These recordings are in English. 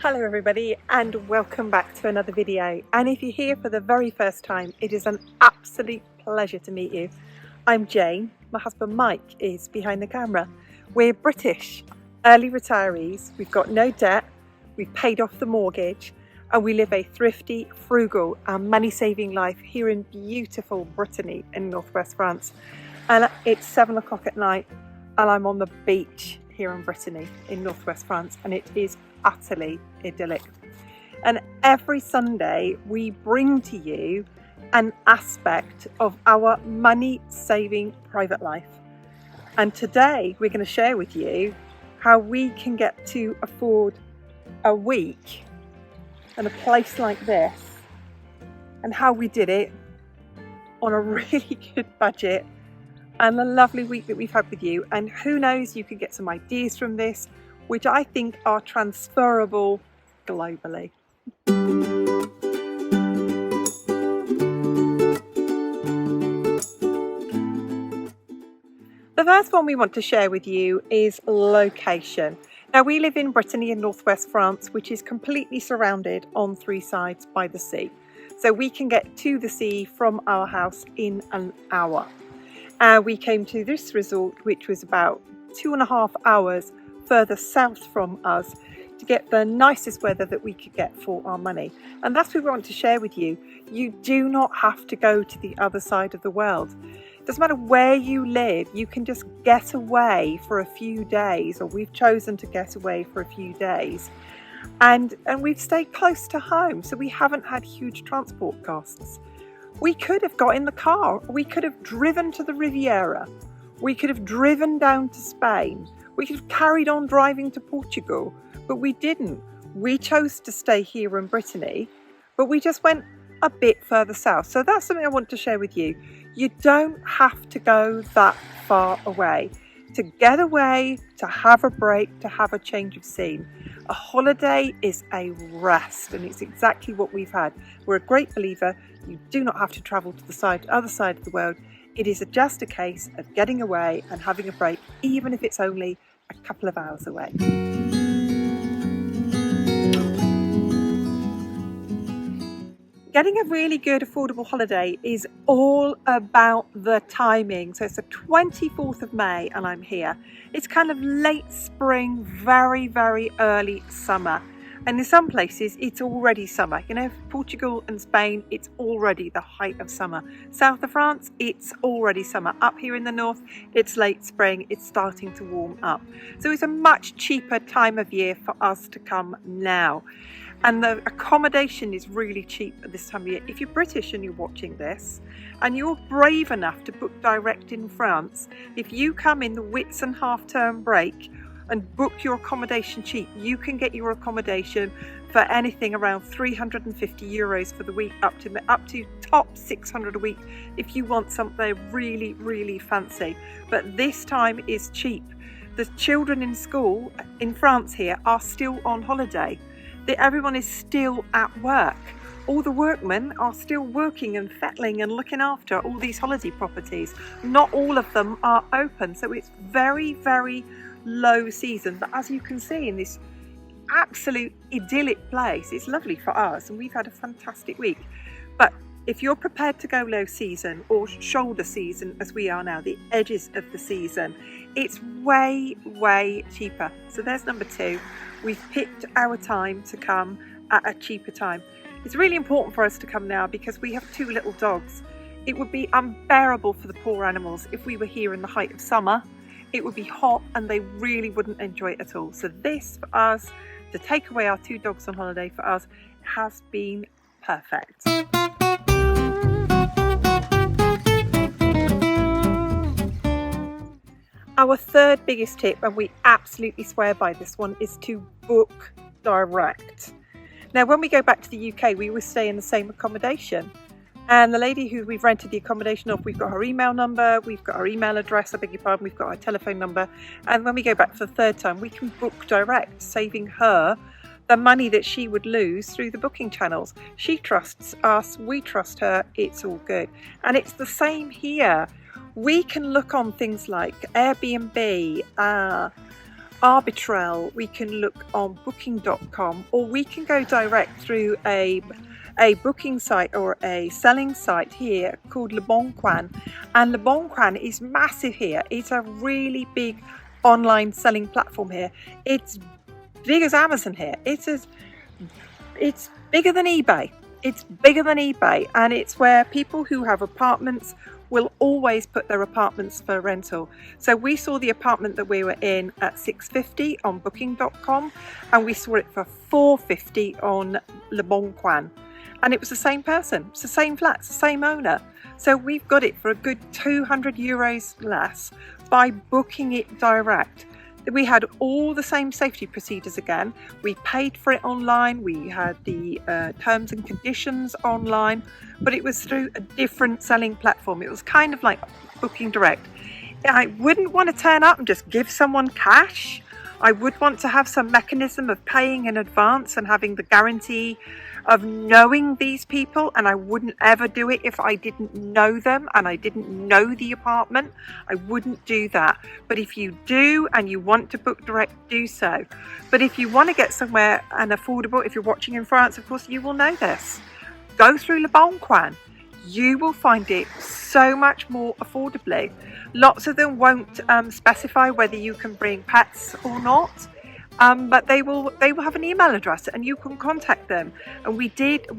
Hello everybody and welcome back to another video, and if you're here for the very first time, it is an absolute pleasure to meet you. I'm Jane, my husband Mike is behind the camera. We're British early retirees, we've got no debt, we've paid off the mortgage, and we live a thrifty, frugal and money saving life here in beautiful Brittany in northwest France. And it's 7 o'clock at night and I'm on the beach here in Brittany in northwest France, and it is utterly idyllic. And every Sunday we bring to you an aspect of our money saving private life, and today we're going to share with you how we can get to afford a week and a place like this, and how we did it on a really good budget and the lovely week that we've had with you. And who knows, you could get some ideas from this which I think are transferable globally. The first one we want to share with you is location. Now, we live in Brittany in northwest France, which is completely surrounded on 3 sides by the sea. So we can get to the sea from our house in an hour. We came to this resort, which was about 2.5 hours further south from us, to get the nicest weather that we could get for our money. And that's what we want to share with you. You do not have to go to the other side of the world. It doesn't matter where you live, you can just get away for a few days, or we've chosen to get away for a few days. And we've stayed close to home, so we haven't had huge transport costs. We could have got in the car, we could have driven to the Riviera, we could have driven down to Spain, we could have carried on driving to Portugal, but we didn't. We chose to stay here in Brittany, but we just went a bit further south. So that's something I want to share with you. You don't have to go that far away to get away, to have a break, to have a change of scene. A holiday is a rest, and it's exactly what we've had. We're a great believer. You do not have to travel to the other side of the world. It is just a case of getting away and having a break, even if it's only a couple of hours away. Getting a really good affordable holiday is all about the timing. So it's the 24th of May and I'm here. It's kind of late spring, very, very early summer. And in some places, it's already summer. You know, Portugal and Spain, it's already the height of summer. South of France, it's already summer. Up here in the north, it's late spring. It's starting to warm up. So it's a much cheaper time of year for us to come now. And the accommodation is really cheap at this time of year. If you're British and you're watching this, and you're brave enough to book direct in France, if you come in the Whitsun half-term break and book your accommodation cheap, you can get your accommodation for anything around 350 euros for the week, up to top 600 a week if you want something really, really fancy. But this time is cheap. The children in school in France here are still on holiday. Everyone is still at work. All the workmen are still working and fettling and looking after all these holiday properties. Not all of them are open, so it's very, very low season. But as you can see in this absolute idyllic place, it's lovely for us and we've had a fantastic week. But if you're prepared to go low season or shoulder season, as we are now, the edges of the season, it's way, way cheaper. So there's number 2. We've picked our time to come at a cheaper time. It's really important for us to come now because we have 2 little dogs. It would be unbearable for the poor animals if we were here in the height of summer. It would be hot and they really wouldn't enjoy it at all. So this, for us, to take away our 2 dogs on holiday, for us, has been perfect. Our third biggest tip, and we absolutely swear by this one, is to book direct. Now, when we go back to the UK, we always stay in the same accommodation. And the lady who we've rented the accommodation of, we've got her email number, we've got her email address, I beg your pardon, we've got her telephone number. And when we go back for the 3rd time, we can book direct, saving her the money that she would lose through the booking channels. She trusts us, we trust her, it's all good. And it's the same here. We can look on things like Airbnb, arbitrel, we can look on booking.com, or we can go direct through a booking site or a selling site here called Le Bon Coin. And Le Bon Coin is massive here. It's a really big online selling platform here. It's big as Amazon here. It's bigger than eBay. It's bigger than eBay, and it's where people who have apartments will always put their apartments for rental. So we saw the apartment that we were in at $650 on booking.com, and we saw it for $450 on Le Bon Coin. And it was the same person, it's the same flat, it's the same owner. So we've got it for a good €200 less by booking it direct. We had all the same safety procedures again. We paid for it online. We had the terms and conditions online, but it was through a different selling platform. It was kind of like booking direct. I wouldn't want to turn up and just give someone cash. I would want to have some mechanism of paying in advance and having the guarantee of knowing these people, and I wouldn't ever do it if I didn't know them and I didn't know the apartment. I wouldn't do that. But if you do and you want to book direct, do so. But if you want to get somewhere and affordable, if you're watching in France, of course, you will know this. Go through Le Bon Coin. You will find it so much more affordably. Lots of them won't specify whether you can bring pets or not. But they will have an email address and you can contact them. And we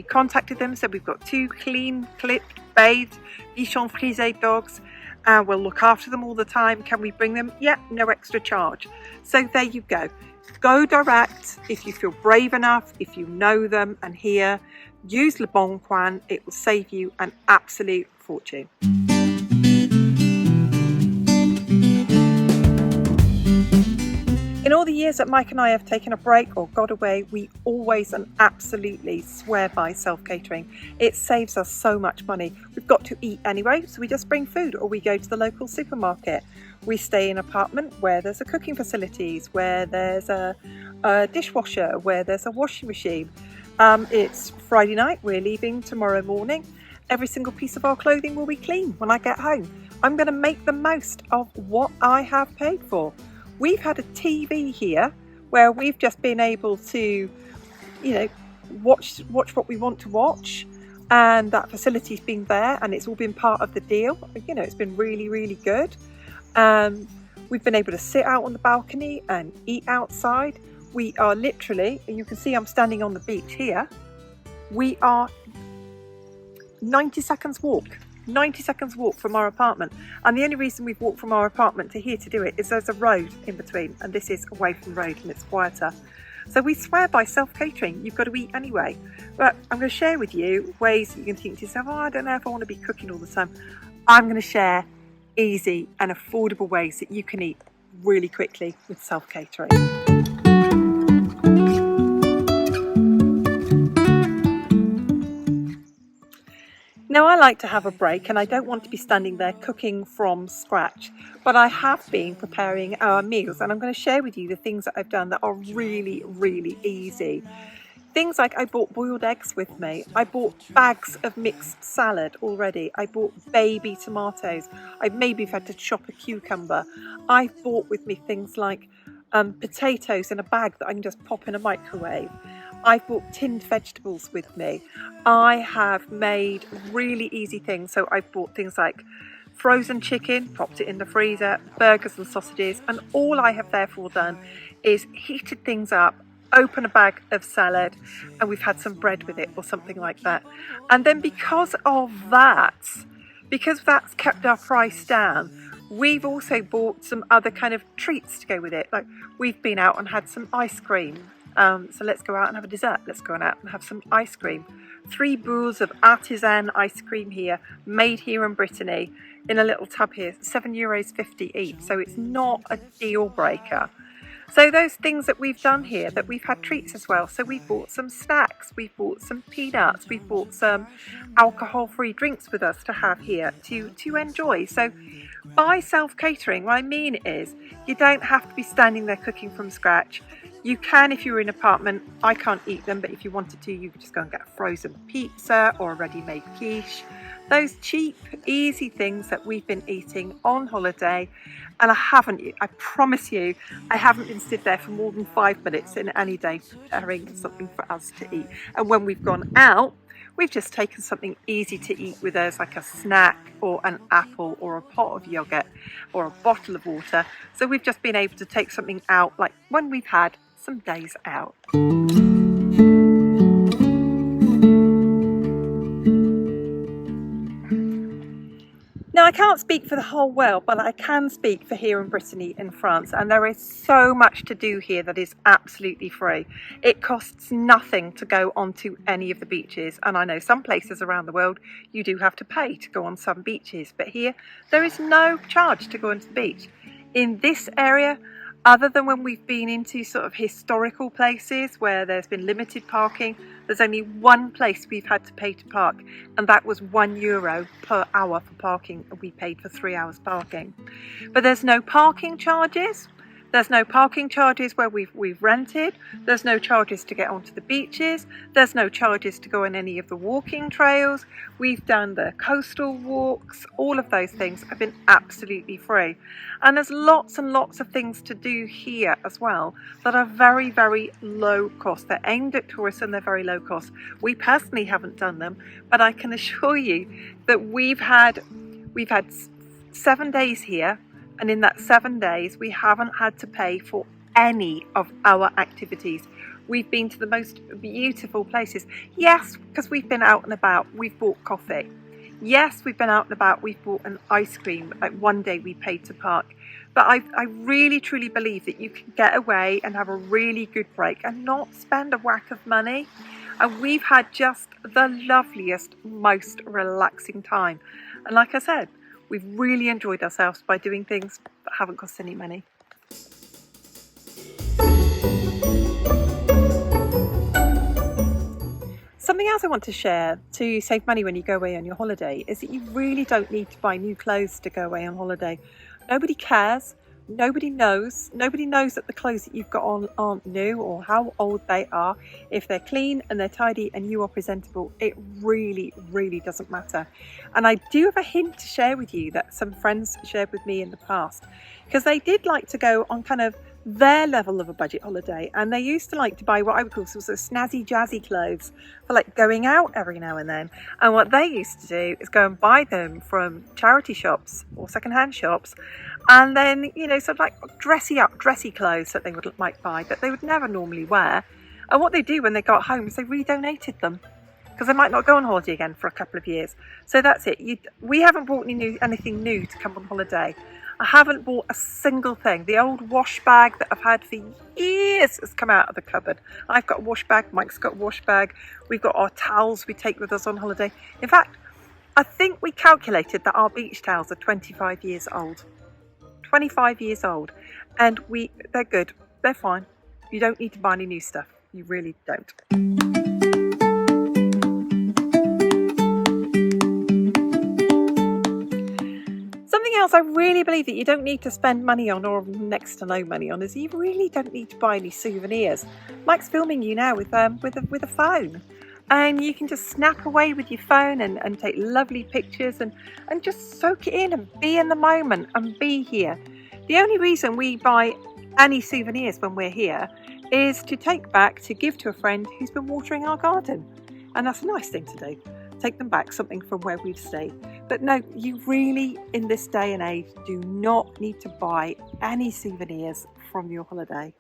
contacted them. So we've got 2 clean, clipped, bathed, bichon frisé dogs. We'll look after them all the time. Can we bring them? Yeah, no extra charge. So there you go. Go direct if you feel brave enough, if you know them, and here, use Le Bon Coin. It will save you an absolute fortune. In all the years that Mike and I have taken a break or got away, we always and absolutely swear by self-catering. It saves us so much money. We've got to eat anyway, so we just bring food or we go to the local supermarket. We stay in an apartment where there's a cooking facilities, where there's a dishwasher, where there's a washing machine. It's Friday night, we're leaving tomorrow morning. Every single piece of our clothing will be clean when I get home. I'm going to make the most of what I have paid for. We've had a TV here where we've just been able to, watch what we want to watch, and that facility's been there and it's all been part of the deal. It's been really, really good. We've been able to sit out on the balcony and eat outside. We are literally, and you can see I'm standing on the beach here, we are 90 seconds walk from our apartment. And the only reason we've walked from our apartment to here to do it is there's a road in between, and this is away from the road and it's quieter. So we swear by self-catering. You've got to eat anyway. But I'm going to share with you ways that you can think to yourself, I don't know if I want to be cooking all the time. I'm going to share easy and affordable ways that you can eat really quickly with self-catering. Now, I like to have a break and I don't want to be standing there cooking from scratch, but I have been preparing our meals, and I'm going to share with you the things that I've done that are really, really easy. Things like I bought boiled eggs with me. I bought bags of mixed salad already. I bought baby tomatoes. I maybe have had to chop a cucumber. I've bought with me things like potatoes in a bag that I can just pop in a microwave. I've bought tinned vegetables with me. I have made really easy things. So I've bought things like frozen chicken, popped it in the freezer, burgers and sausages, and all I have therefore done is heated things up, open a bag of salad, and we've had some bread with it or something like that. And then because that's kept our price down, we've also bought some other kind of treats to go with it. Like we've been out and had some ice cream. So let's go out and have a dessert. Let's go out and have some ice cream. 3 boules of artisan ice cream here, made here in Brittany, in a little tub here, €7.50 each. So it's not a deal breaker. So those things that we've done here, that we've had treats as well. So we've bought some snacks, we've bought some peanuts, we've bought some alcohol-free drinks with us to have here to enjoy. So by self-catering, what I mean is you don't have to be standing there cooking from scratch. You can if you're in an apartment. I can't eat them, but if you wanted to, you could just go and get a frozen pizza or a ready-made quiche. those cheap, easy things that we've been eating on holiday. And I promise you, I haven't been stood there for more than 5 minutes in any day preparing something for us to eat. And when we've gone out, we've just taken something easy to eat with us, like a snack or an apple or a pot of yogurt or a bottle of water. So we've just been able to take something out, like when we've had some days out. Now, I can't speak for the whole world, but I can speak for here in Brittany in France, and there is so much to do here that is absolutely free. It costs nothing to go onto any of the beaches, and I know some places around the world you do have to pay to go on some beaches, but here there is no charge to go onto the beach. In this area, other than when we've been into sort of historical places where there's been limited parking, there's only one place we've had to pay to park, and that was €1 per hour for parking, and we paid for 3 hours parking. But there's no parking charges. There's no parking charges where we've rented. There's no charges to get onto the beaches. There's no charges to go on any of the walking trails. We've done the coastal walks. All of those things have been absolutely free. And there's lots and lots of things to do here as well that are very, very low cost. They're aimed at tourists and they're very low cost. We personally haven't done them, but I can assure you that we've had 7 days here. And in that 7 days, we haven't had to pay for any of our activities. We've been to the most beautiful places. Yes, because we've been out and about, we've bought coffee. Yes, we've been out and about, we've bought an ice cream. Like one day we paid to park. But I really, truly believe that you can get away and have a really good break and not spend a whack of money. And we've had just the loveliest, most relaxing time. And like I said, we've really enjoyed ourselves by doing things that haven't cost any money. Something else I want to share to save money when you go away on your holiday is that you really don't need to buy new clothes to go away on holiday. Nobody cares. Nobody knows that the clothes that you've got on aren't new or how old they are. If they're clean and they're tidy and you are presentable, it really, really doesn't matter. And I do have a hint to share with you that some friends shared with me in the past, because they did like to go on kind of their level of a budget holiday, and they used to like to buy what I would call sort of snazzy jazzy clothes for like going out every now and then. And what they used to do is go and buy them from charity shops or secondhand shops, and then, you know, sort of like dressy clothes that they would might buy that they would never normally wear. And what they do when they got home is they redonated them, because they might not go on holiday again for a couple of years. So that's it. We haven't bought anything new to come on holiday. I haven't bought a single thing. The old wash bag that I've had for years has come out of the cupboard. I've got a wash bag, Mike's got a wash bag. We've got our towels we take with us on holiday. In fact, I think we calculated that our beach towels are 25 years old. 25 years old. And they're good. They're fine. You don't need to buy any new stuff. You really don't. Something else I really believe that you don't need to spend money on, or next to no money on, is you really don't need to buy any souvenirs. Mike's filming you now with a phone, and you can just snap away with your phone and take lovely pictures and just soak it in and be in the moment and be here. The only reason we buy any souvenirs when we're here is to take back to give to a friend who's been watering our garden, and that's a nice thing to do. Take them back something from where we've stayed. But no, you really, in this day and age, do not need to buy any souvenirs from your holiday.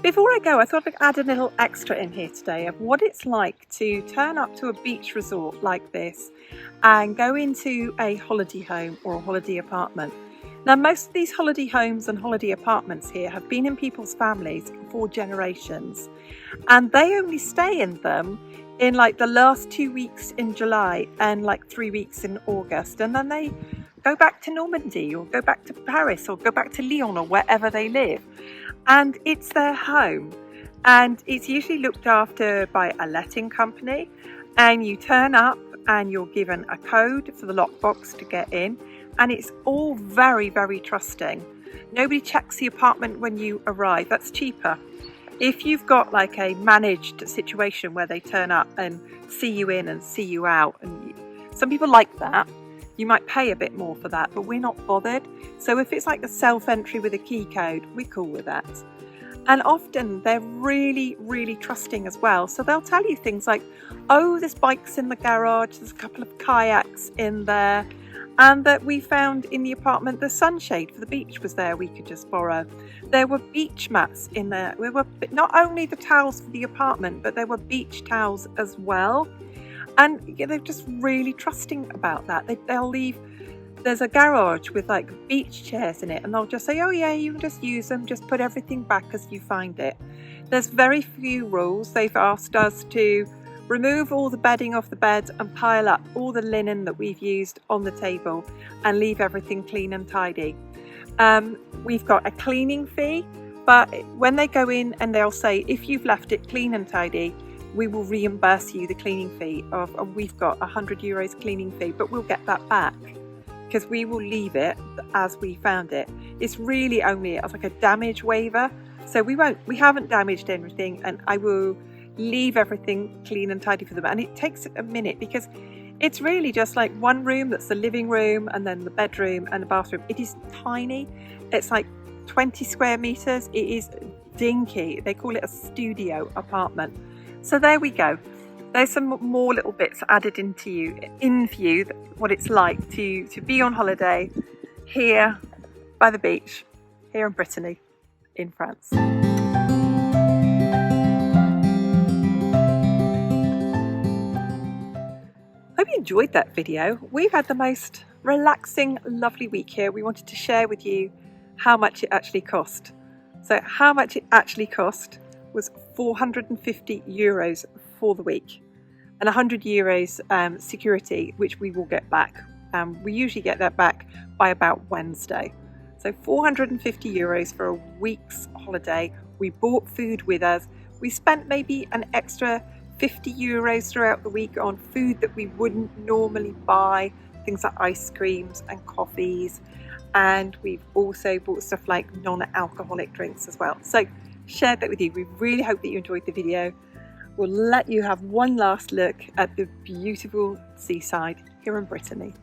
Before I go, I thought I'd add a little extra in here today of what it's like to turn up to a beach resort like this and go into a holiday home or a holiday apartment. Now, most of these holiday homes and holiday apartments here have been in people's families for generations, and they only stay in them in like the last 2 weeks in July and like 3 weeks in August, and then they go back to Normandy or go back to Paris or go back to Lyon or wherever they live, and it's their home, and it's usually looked after by a letting company, and you turn up and you're given a code for the lockbox to get in. And it's all very, very trusting. Nobody checks the apartment when you arrive. That's cheaper. If you've got like a managed situation where they turn up and see you in and see you out, and some people like that, you might pay a bit more for that, but we're not bothered. So if it's like a self-entry with a key code, we're cool with that. And often they're really, really trusting as well. So they'll tell you things like, oh, this bike's in the garage, there's a couple of kayaks in there, and that we found in the apartment the sunshade for the beach was there, we could just borrow. There were beach mats in there. There were not only the towels for the apartment, but there were beach towels as well. And they're just really trusting about that. They'll leave, there's a garage with like beach chairs in it, and they'll just say, oh yeah, you can just use them, just put everything back as you find it. There's very few rules. They've asked us to remove all the bedding off the beds and pile up all the linen that we've used on the table and leave everything clean and tidy. We've got a cleaning fee, but when they go in and they'll say, if you've left it clean and tidy, we will reimburse you the cleaning fee of we've got €100 cleaning fee, but we'll get that back because we will leave it as we found it. It's really only as like a damage waiver. So we haven't damaged anything, and I will leave everything clean and tidy for them. And it takes a minute because it's really just like one room that's the living room, and then the bedroom and the bathroom. It is tiny. It's like 20 square meters. It is dinky. They call it a studio apartment. So there we go. There's some more little bits added in for you, what it's like to be on holiday here by the beach, here in Brittany, in France. Hope you enjoyed that video. We've had the most relaxing, lovely week here. We wanted to share with you how much it actually cost. So how much it actually cost was €450 for the week, and €100 security, which we will get back. We usually get that back by about Wednesday. So €450 for a week's holiday. We bought food with us. We spent maybe an extra €50 throughout the week on food that we wouldn't normally buy, things like ice creams and coffees, and we've also bought stuff like non-alcoholic drinks as well. So shared that with you. We really hope that you enjoyed the video. We'll let you have one last look at the beautiful seaside here in Brittany.